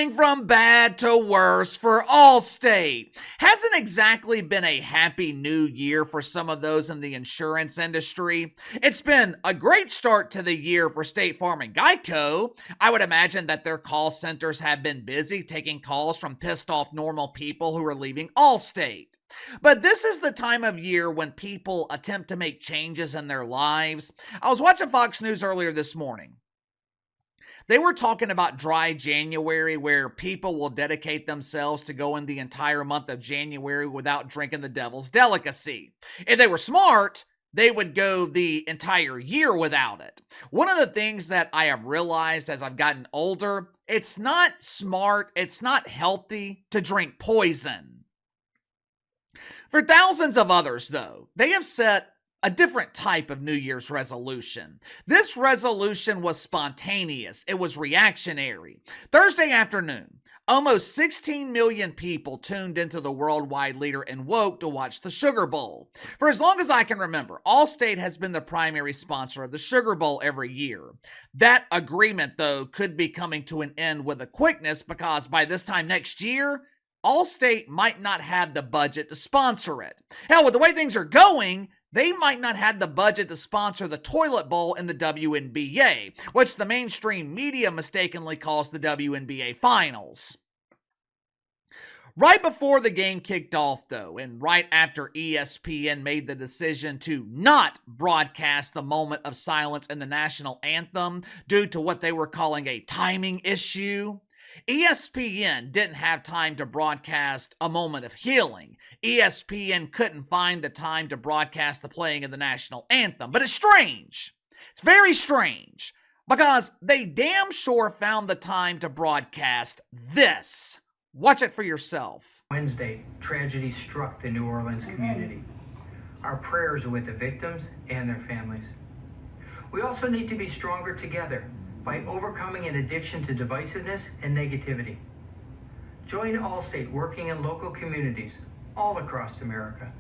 Going from bad to worse for Allstate. Hasn't exactly been a happy new year for some of those in the insurance industry. It's been a great start to the year for State Farm and Geico. I would imagine that their call centers have been busy taking calls from pissed off normal people who are leaving Allstate. But this is the time of year when people attempt to make changes in their lives. I was watching Fox News earlier this morning. They were talking about dry January, where people will dedicate themselves to going the entire month of January without drinking the devil's delicacy. If they were smart, they would go the entire year without it. One of the things that I have realized as I've gotten older, it's not smart, it's not healthy to drink poison. For thousands of others, though, they have set a different type of New Year's resolution. This resolution was spontaneous. It was reactionary. Thursday afternoon, almost 16 million people tuned into the worldwide leader in woke to watch the Sugar Bowl. For as long as I can remember, Allstate has been the primary sponsor of the Sugar Bowl every year. That agreement, though, could be coming to an end with a quickness because by this time next year, Allstate might not have the budget to sponsor it. Hell, with the way things are going, they might not have the budget to sponsor the toilet bowl in the WNBA, which the mainstream media mistakenly calls the WNBA Finals. Right before the game kicked off, though, and right after ESPN made the decision to not broadcast the moment of silence in the national anthem due to what they were calling a timing issue, ESPN didn't have time to broadcast a moment of healing. ESPN couldn't find the time to broadcast the playing of the national anthem. But it's strange. It's very strange because they damn sure found the time to broadcast this. Watch it for yourself. Wednesday, tragedy struck the New Orleans community. Our prayers are with the victims and their families. We also need to be stronger together by overcoming an addiction to divisiveness and negativity. Join Allstate working in local communities all across America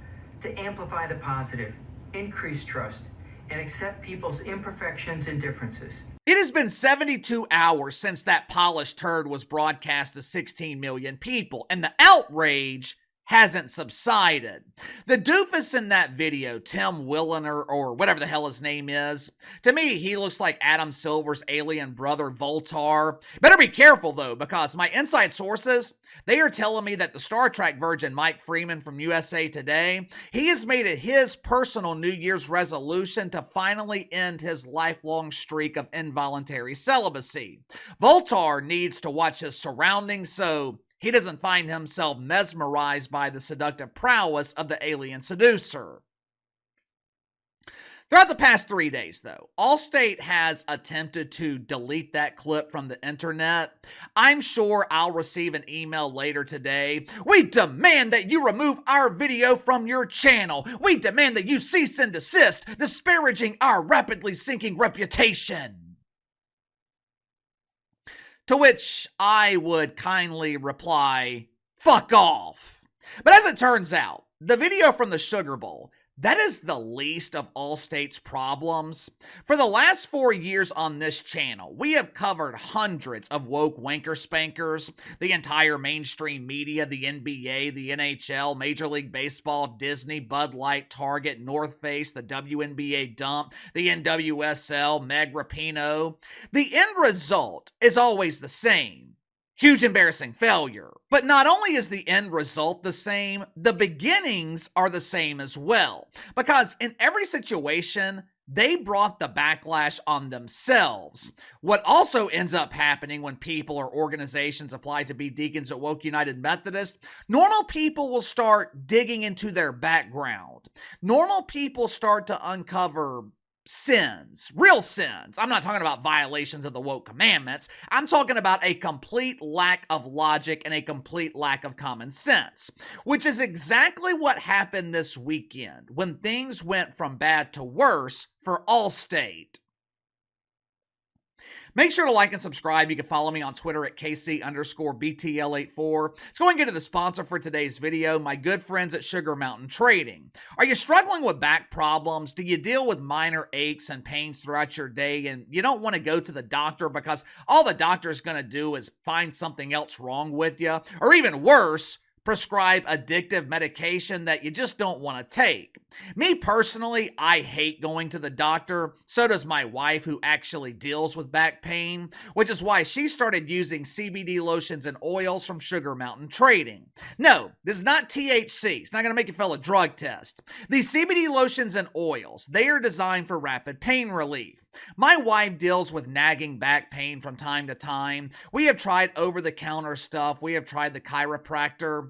to amplify the positive, increase trust, and accept people's imperfections and differences. It has been 72 hours since that polished turd was broadcast to 16 million people, and the outrage hasn't subsided. The doofus in that video, Tim Williner, or whatever the hell his name is, to me, he looks like Adam Silver's alien brother, Voltar. Better be careful, though, because my inside sources, they are telling me that the Star Trek virgin Mike Freeman from USA Today, he has made it his personal New Year's resolution to finally end his lifelong streak of involuntary celibacy. Voltar needs to watch his surroundings so he doesn't find himself mesmerized by the seductive prowess of the alien seducer. Throughout the past 3 days, though, Allstate has attempted to delete that clip from the internet. I'm sure I'll receive an email later today. We demand that you remove our video from your channel. We demand that you cease and desist, disparaging our rapidly sinking reputation. To which I would kindly reply, fuck off. But as it turns out, the video from the Sugar Bowl, that is the least of Allstate's problems. For the last 4 years on this channel, we have covered hundreds of woke wanker spankers, the entire mainstream media, the NBA, the NHL, Major League Baseball, Disney, Bud Light, Target, North Face, the WNBA dump, the NWSL, Meg Rapinoe. The end result is always the same. Huge embarrassing failure. But not only is the end result the same, the beginnings are the same as well. Because in every situation, they brought the backlash on themselves. What also ends up happening when people or organizations apply to be deacons at Woke United Methodist, normal people will start digging into their background. Normal people start to uncover sins, real sins. I'm not talking about violations of the woke commandments. I'm talking about a complete lack of logic and a complete lack of common sense, which is exactly what happened this weekend when things went from bad to worse for Allstate. Make sure to like and subscribe. You can follow me on Twitter at KC_BTL84. Let's go and get to the sponsor for today's video, my good friends at Sugar Mountain Trading. Are you struggling with back problems? Do you deal with minor aches and pains throughout your day and you don't want to go to the doctor because all the doctor is going to do is find something else wrong with you? Or even worse, prescribe addictive medication that you just don't want to take. Me personally, I hate going to the doctor. So does my wife, who actually deals with back pain, which is why she started using CBD lotions and oils from Sugar Mountain Trading. No, this is not THC. It's not going to make you fail a drug test. These CBD lotions and oils, they are designed for rapid pain relief. My wife deals with nagging back pain from time to time. We have tried over-the-counter stuff. We have tried the chiropractor.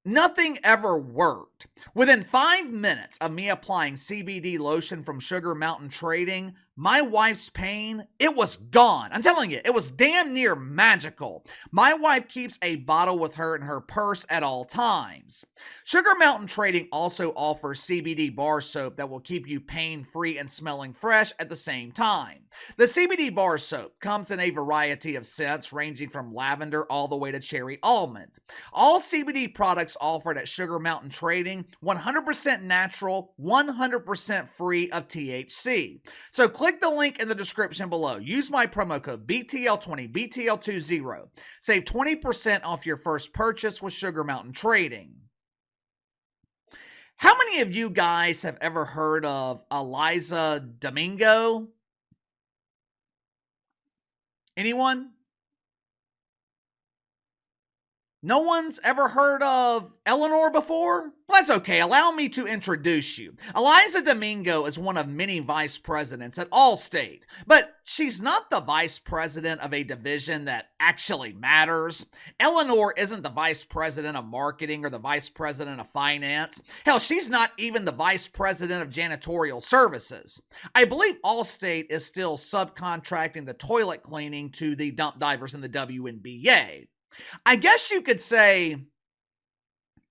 Nothing ever worked. Within 5 minutes of me applying CBD lotion from Sugar Mountain Trading, my wife's pain, it was gone. I'm telling you, it was damn near magical. My wife keeps a bottle with her in her purse at all times. Sugar Mountain Trading also offers CBD bar soap that will keep you pain-free and smelling fresh at the same time. The CBD bar soap comes in a variety of scents ranging from lavender all the way to cherry almond. All CBD products offered at Sugar Mountain Trading, 100% natural, 100% free of THC. So click the link in the description below. Use my promo code BTL20, BTL20. Save 20% off your first purchase with Sugar Mountain Trading. How many of you guys have ever heard of Eliza Domingo? Anyone? No one's ever heard of Eleanor before? Well, that's okay. Allow me to introduce you. Eliza Domingo is one of many vice presidents at Allstate, but she's not the vice president of a division that actually matters. Eleanor isn't the vice president of marketing or the vice president of finance. Hell, she's not even the vice president of janitorial services. I believe Allstate is still subcontracting the toilet cleaning to the dump divers in the WNBA. I guess you could say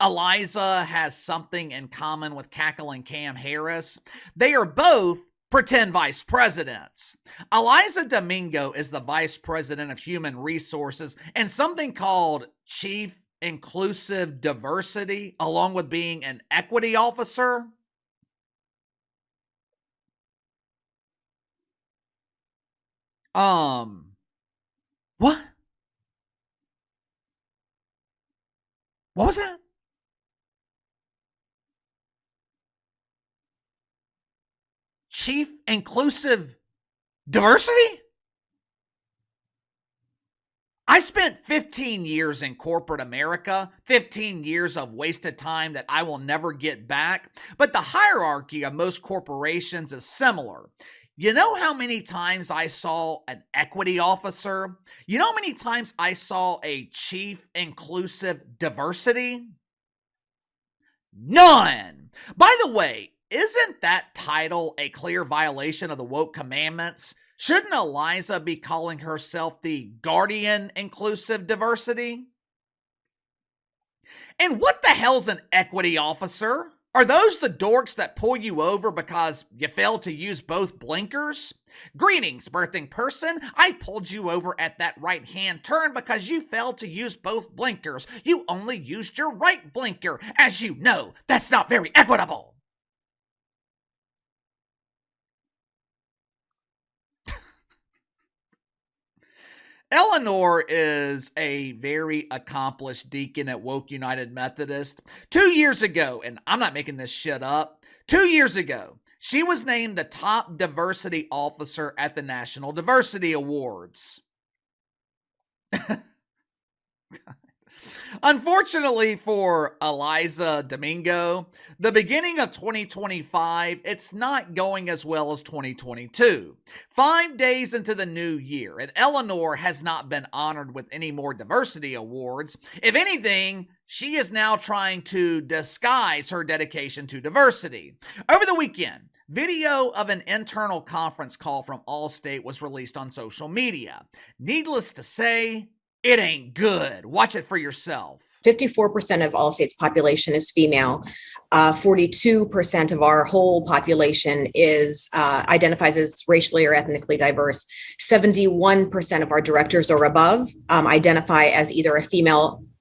Eliza has something in common with Cackle and Cam Harris. They are both pretend vice presidents. Eliza Domingo is the vice president of human resources and something called Chief Inclusive Diversity, along with being an equity officer. What? What was that? Chief Inclusive Diversity? I spent 15 years in corporate America, 15 years of wasted time that I will never get back, but the hierarchy of most corporations is similar. You know how many times I saw an equity officer? You know how many times I saw a Chief Inclusive Diversity? None! By the way, isn't that title a clear violation of the woke commandments? Shouldn't Eliza be calling herself the Guardian Inclusive Diversity? And what the hell's an equity officer? Are those the dorks that pull you over because you failed to use both blinkers? Greetings, birthing person. I pulled you over at that right-hand turn because you failed to use both blinkers. You only used your right blinker. As you know, that's not very equitable. Eleanor is a very accomplished deacon at Woke United Methodist. 2 years ago, and I'm not making this shit up, 2 years ago, she was named the top diversity officer at the National Diversity Awards. Unfortunately for Eliza Domingo, the beginning of 2025, it's not going as well as 2022. 5 days into the new year, and Eleanor has not been honored with any more diversity awards. If anything, she is now trying to disguise her dedication to diversity. Over the weekend, video of an internal conference call from Allstate was released on social media. Needless to say, it ain't good. Watch it for yourself. 54% of Allstate's population is female. 42% of our whole population is identifies as racially or ethnically diverse. 71% of our directors or above identify as either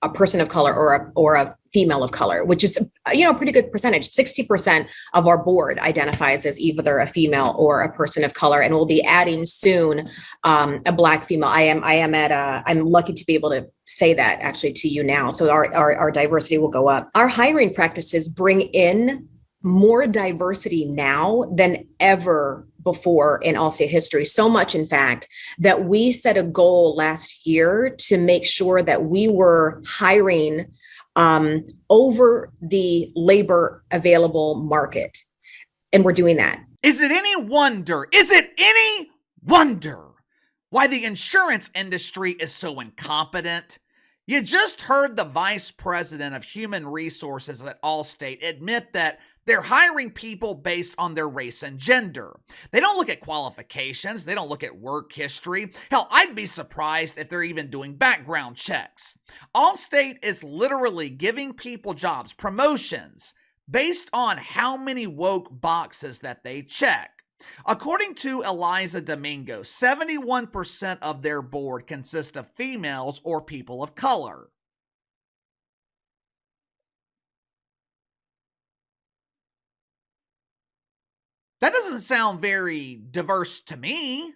a person of color, or a female of color, which is a pretty good percentage. 60% of our board identifies as either a female or a person of color, and we'll be adding soon a Black female. I'm lucky to be able to say that actually to you now. So our diversity will go up. Our hiring practices bring in more diversity now than ever before in Allstate history. So much, in fact, that we set a goal last year to make sure that we were hiring over the labor available market. And we're doing that. Is it any wonder why the insurance industry is so incompetent? You just heard the vice president of human resources at Allstate admit that they're hiring people based on their race and gender. They don't look at qualifications. They don't look at work history. Hell, I'd be surprised if they're even doing background checks. Allstate is literally giving people jobs, promotions, based on how many woke boxes that they check. According to Eliza Domingo, 71% of their board consists of females or people of color. That doesn't sound very diverse to me.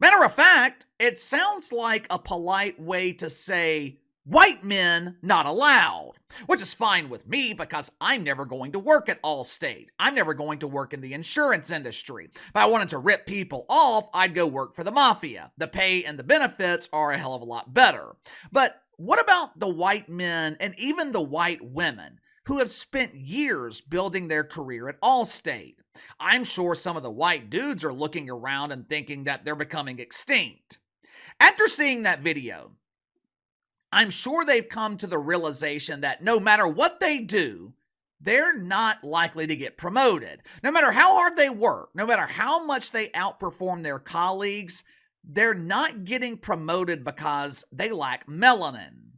Matter of fact, it sounds like a polite way to say white men not allowed, which is fine with me because I'm never going to work at Allstate. I'm never going to work in the insurance industry. If I wanted to rip people off, I'd go work for the mafia. The pay and the benefits are a hell of a lot better. But what about the white men and even the white women who have spent years building their career at Allstate? I'm sure some of the white dudes are looking around and thinking that they're becoming extinct. After seeing that video, I'm sure they've come to the realization that no matter what they do, they're not likely to get promoted. No matter how hard they work, no matter how much they outperform their colleagues, they're not getting promoted because they lack melanin.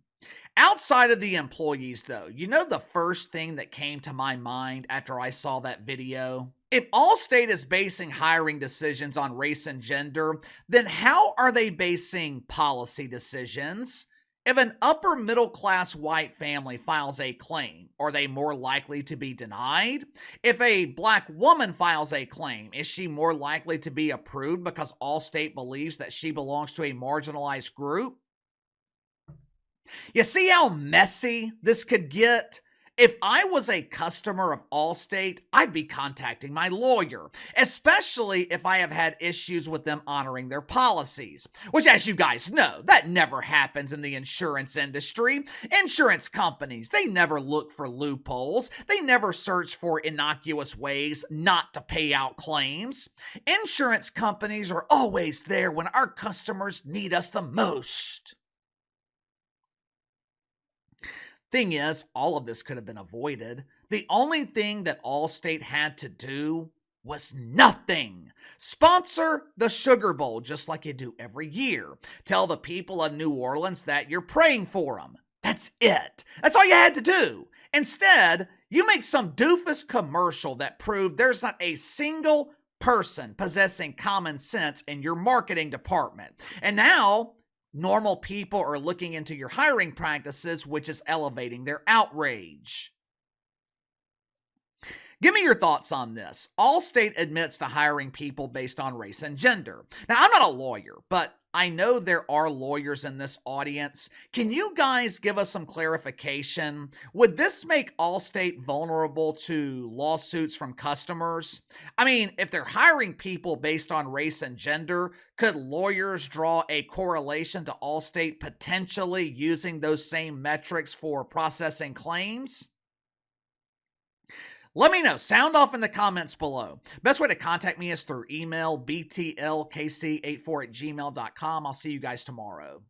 Outside of the employees, though, the first thing that came to my mind after I saw that video? If Allstate is basing hiring decisions on race and gender, then how are they basing policy decisions? If an upper middle class white family files a claim, are they more likely to be denied? If a Black woman files a claim, is she more likely to be approved because Allstate believes that she belongs to a marginalized group? You see how messy this could get? If I was a customer of Allstate, I'd be contacting my lawyer, especially if I have had issues with them honoring their policies, which, as you guys know, that never happens in the insurance industry. Insurance companies, they never look for loopholes. They never search for innocuous ways not to pay out claims. Insurance companies are always there when our customers need us the most. Thing is, all of this could have been avoided. The only thing that Allstate had to do was nothing. Sponsor the Sugar Bowl just like you do every year. Tell the people of New Orleans that you're praying for them. That's it. That's all you had to do. Instead, you make some doofus commercial that proved there's not a single person possessing common sense in your marketing department. And now, normal people are looking into your hiring practices, which is elevating their outrage. Give me your thoughts on this. Allstate admits to hiring people based on race and gender. Now, I'm not a lawyer, but I know there are lawyers in this audience. Can you guys give us some clarification? Would this make Allstate vulnerable to lawsuits from customers? I mean, if they're hiring people based on race and gender, could lawyers draw a correlation to Allstate potentially using those same metrics for processing claims? Let me know. Sound off in the comments below. Best way to contact me is through email, btlkc84@gmail.com. I'll see you guys tomorrow.